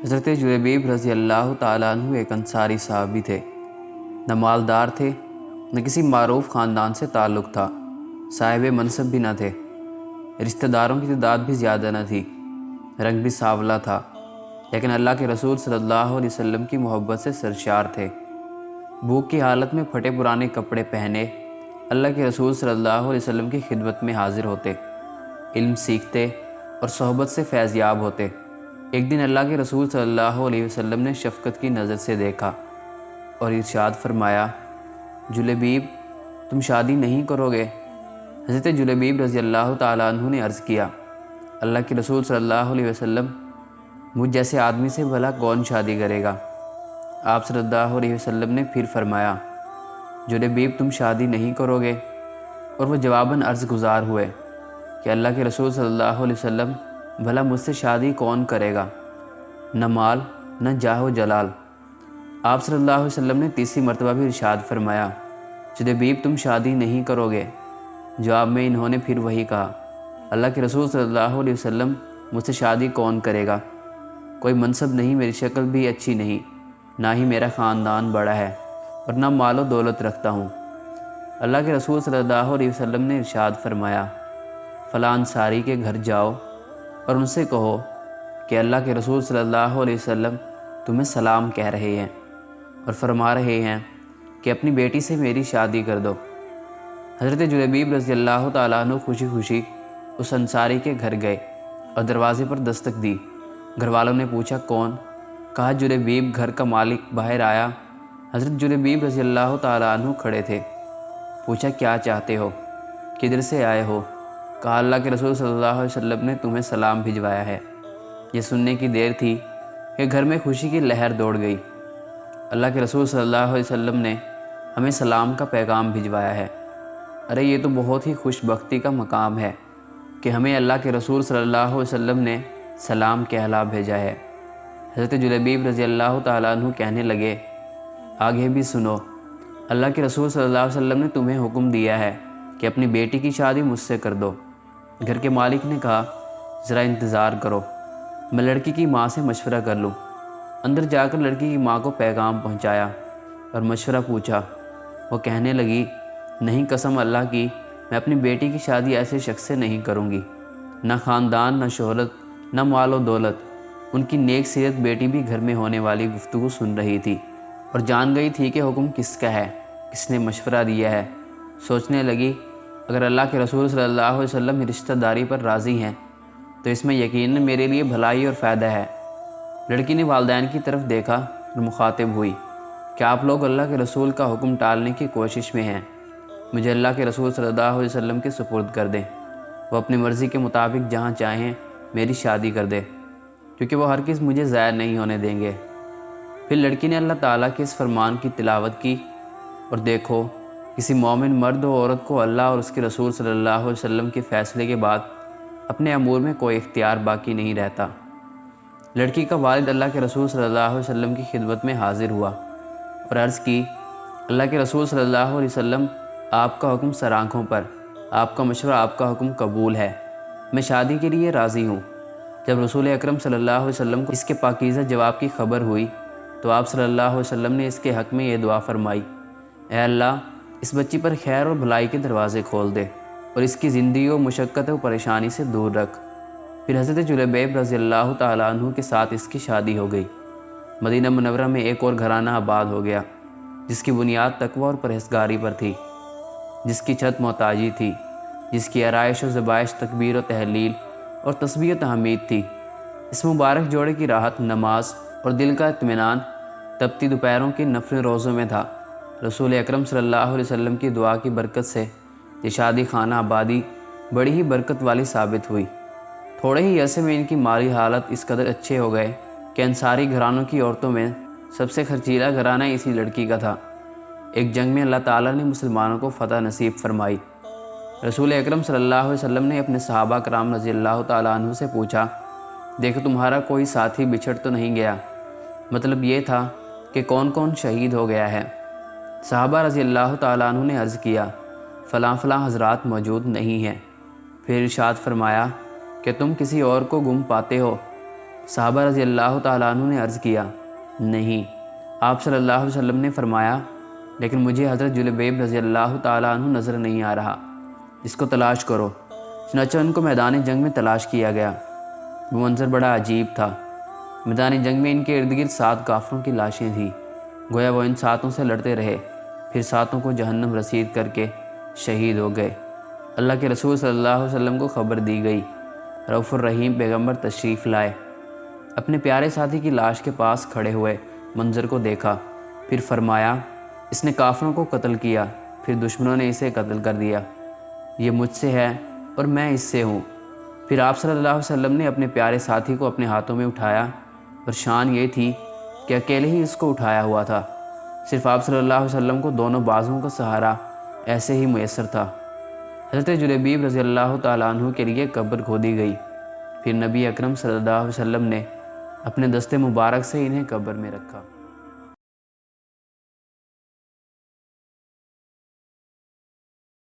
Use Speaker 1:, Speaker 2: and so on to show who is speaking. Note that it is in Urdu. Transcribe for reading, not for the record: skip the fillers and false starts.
Speaker 1: حضرت جلیبیب رضی اللہ تعالیٰ عنہ ایک انصاری صحابی تھے۔ نہ مالدار تھے، نہ کسی معروف خاندان سے تعلق تھا، صاحب منصب بھی نہ تھے، رشتہ داروں کی تعداد بھی زیادہ نہ تھی، رنگ بھی سانولا تھا، لیکن اللہ کے رسول صلی اللہ علیہ وسلم کی محبت سے سرشار تھے۔ بھوک کی حالت میں پھٹے پرانے کپڑے پہنے اللہ کے رسول صلی اللہ علیہ وسلم کی خدمت میں حاضر ہوتے، علم سیکھتے اور صحبت سے فیضیاب ہوتے۔ ایک دن اللہ کے رسول صلی اللہ علیہ وسلم نے شفقت کی نظر سے دیکھا اور ارشاد فرمایا، جلیبیب تم شادی نہیں کرو گے؟ حضرت جلیبیب رضی اللہ تعالیٰ عنہ نے عرض کیا، اللہ کے رسول صلی اللہ علیہ وسلم مجھ جیسے آدمی سے بھلا کون شادی کرے گا؟ آپ صلی اللہ علیہ وسلم نے پھر فرمایا، جلیبیب تم شادی نہیں کرو گے؟ اور وہ جواباً عرض گزار ہوئے کہ اللہ کے رسول صلی اللہ علیہ وسلم بھلا مجھ سے شادی کون کرے گا؟ نہ مال نہ جاہ و جلال۔ آپ صلی اللہ علیہ وسلم نے تیسری مرتبہ بھی ارشاد فرمایا، جلیبیب تم شادی نہیں کرو گے؟ جواب میں انہوں نے پھر وہی کہا، اللہ کے رسول صلی اللہ علیہ وسلم مجھ سے شادی کون کرے گا؟ کوئی منصب نہیں، میری شکل بھی اچھی نہیں، نہ ہی میرا خاندان بڑا ہے اور نہ مال و دولت رکھتا ہوں۔ اللہ کے رسول صلی اللہ علیہ وسلم نے ارشاد فرمایا، فلاں انصاری کے گھر جاؤ اور ان سے کہو کہ اللہ کے رسول صلی اللہ علیہ وسلم تمہیں سلام کہہ رہے ہیں اور فرما رہے ہیں کہ اپنی بیٹی سے میری شادی کر دو۔ حضرت جلیبیب رضی اللہ تعالیٰ عنہ خوشی خوشی اس انصاری کے گھر گئے اور دروازے پر دستک دی۔ گھر والوں نے پوچھا کون؟ کہا جلیبیب گھر کا مالک باہر آیا۔ حضرت جلیبیب رضی اللہ تعالیٰ عنہ کھڑے تھے۔ پوچھا کیا چاہتے ہو؟ کدھر سے آئے ہو؟ کہا اللہ کے رسول صلی اللہ علیہ وسلم نے تمہیں سلام بھجوایا ہے۔ یہ سننے کی دیر تھی کہ گھر میں خوشی کی لہر دوڑ گئی۔ اللہ کے رسول صلی اللہ علیہ وسلم نے ہمیں سلام کا پیغام بھجوایا ہے۔ ارے یہ تو بہت ہی خوش بختی کا مقام ہے کہ ہمیں اللہ کے رسول صلی اللہ علیہ وسلم نے سلام کہلا بھیجا ہے۔ حضرت جلیبیب رضی اللہ تعالیٰ عنہ کہنے لگے، آگے بھی سنو، اللہ کے رسول صلی اللہ علیہ وسلم نے تمہیں حکم دیا ہے کہ اپنی بیٹی کی شادی مجھ سے کر دو۔ گھر کے مالک نے کہا، ذرا انتظار کرو، میں لڑکی کی ماں سے مشورہ کر لوں۔ اندر جا کر لڑکی کی ماں کو پیغام پہنچایا اور مشورہ پوچھا۔ وہ کہنے لگی، نہیں قسم اللہ کی، میں اپنی بیٹی کی شادی ایسے شخص سے نہیں کروں گی، نہ خاندان، نہ شہرت، نہ مال و دولت۔ ان کی نیک سیرت بیٹی بھی گھر میں ہونے والی گفتگو سن رہی تھی اور جان گئی تھی کہ حکم کس کا ہے، کس نے مشورہ دیا ہے۔ سوچنے لگی، اگر اللہ کے رسول صلی اللہ علیہ وسلم رشتہ داری پر راضی ہیں تو اس میں یقیناً میرے لیے بھلائی اور فائدہ ہے۔ لڑکی نے والدین کی طرف دیکھا اور مخاطب ہوئی، کیا آپ لوگ اللہ کے رسول کا حکم ٹالنے کی کوشش میں ہیں؟ مجھے اللہ کے رسول صلی اللہ علیہ وسلم کے سپرد کر دیں، وہ اپنی مرضی کے مطابق جہاں چاہیں میری شادی کر دے، کیونکہ وہ ہرگز مجھے ضائع نہیں ہونے دیں گے۔ پھر لڑکی نے اللہ تعالیٰ کے اس فرمان کی تلاوت کی، اور دیکھو کسی مومن مرد و عورت کو اللہ اور اس کے رسول صلی اللہ علیہ وسلم کے فیصلے کے بعد اپنے امور میں کوئی اختیار باقی نہیں رہتا۔ لڑکی کا والد اللہ کے رسول صلی اللہ علیہ وسلم کی خدمت میں حاضر ہوا اور عرض کی، اللہ کے رسول صلی اللہ علیہ وسلم آپ کا حکم سر آنکھوں پر، آپ کا مشورہ، آپ کا حکم قبول ہے، میں شادی کے لیے راضی ہوں۔ جب رسول اکرم صلی اللہ علیہ وسلم کو اس کے پاکیزہ جواب کی خبر ہوئی تو آپ صلی اللہ علیہ وسلم نے اس کے حق میں یہ دعا فرمائی، اے اللہ اس بچی پر خیر اور بھلائی کے دروازے کھول دے اور اس کی زندگی و مشقت و پریشانی سے دور رکھ۔ پھر حضرت جلیبیب رضی اللہ تعالیٰ عنہ کے ساتھ اس کی شادی ہو گئی۔ مدینہ منورہ میں ایک اور گھرانہ آباد ہو گیا، جس کی بنیاد تقوی اور پرہیزگاری پر تھی، جس کی چھت محتاجی تھی، جس کی آرائش و زبائش تکبیر و تحلیل اور تسبیح و تحمید تھی۔ اس مبارک جوڑے کی راحت نماز اور دل کا اطمینان تپتی دوپہروں کے نفل روزوں میں تھا۔ رسول اکرم صلی اللہ علیہ وسلم کی دعا کی برکت سے یہ شادی خانہ آبادی بڑی ہی برکت والی ثابت ہوئی۔ تھوڑے ہی عرصے میں ان کی مالی حالت اس قدر اچھے ہو گئے کہ انصاری گھرانوں کی عورتوں میں سب سے خرچیلا گھرانہ اسی لڑکی کا تھا۔ ایک جنگ میں اللہ تعالیٰ نے مسلمانوں کو فتح نصیب فرمائی۔ رسول اکرم صلی اللہ علیہ وسلم نے اپنے صحابہ کرام رضی اللہ تعالیٰ عنہ سے پوچھا، دیکھو تمہارا کوئی ساتھی بچھڑ تو نہیں گیا؟ مطلب یہ تھا کہ کون کون شہید ہو گیا ہے؟ صحابہ رضی اللہ تعالیٰ عنہ نے عرض کیا، فلاں فلاں حضرات موجود نہیں ہیں۔ پھر ارشاد فرمایا کہ تم کسی اور کو گم پاتے ہو صحابہ رضی اللہ تعالیٰ عنہ نے عرض کیا، نہیں۔ آپ صلی اللہ علیہ وسلم نے فرمایا، لیکن مجھے حضرت جلیبیب رضی اللہ تعالیٰ عنہ نظر نہیں آ رہا، اس کو تلاش کرو۔ چنانچہ ان کو میدان جنگ میں تلاش کیا گیا۔ وہ منظر بڑا عجیب تھا۔ میدان جنگ میں ان کے ارد گرد 7 کافروں کی لاشیں تھیں۔ گویا وہ ان 7 سے لڑتے رہے، پھر 7 کو جہنم رسید کر کے شہید ہو گئے۔ اللہ کے رسول صلی اللہ علیہ وسلم کو خبر دی گئی۔ رؤوف الرحیم پیغمبر تشریف لائے، اپنے پیارے ساتھی کی لاش کے پاس کھڑے ہوئے منظر کو دیکھا، پھر فرمایا، اس نے کافروں کو قتل کیا، پھر دشمنوں نے اسے قتل کر دیا۔ یہ مجھ سے ہے اور میں اس سے ہوں۔ پھر آپ صلی اللہ علیہ وسلم نے اپنے پیارے ساتھی کو اپنے ہاتھوں میں اٹھایا، اور شان یہ تھی کہ اکیلے ہی اس کو اٹھایا ہوا تھا۔ صرف آپ صلی اللہ علیہ وسلم کو دونوں بازوؤں کا سہارا ایسے ہی میسر تھا۔ حضرت جلیبیب رضی اللہ تعالیٰ عنہ کے لیے قبر کھودی گئی، پھر نبی اکرم صلی اللہ علیہ وسلم نے اپنے دست مبارک سے انہیں قبر میں رکھا۔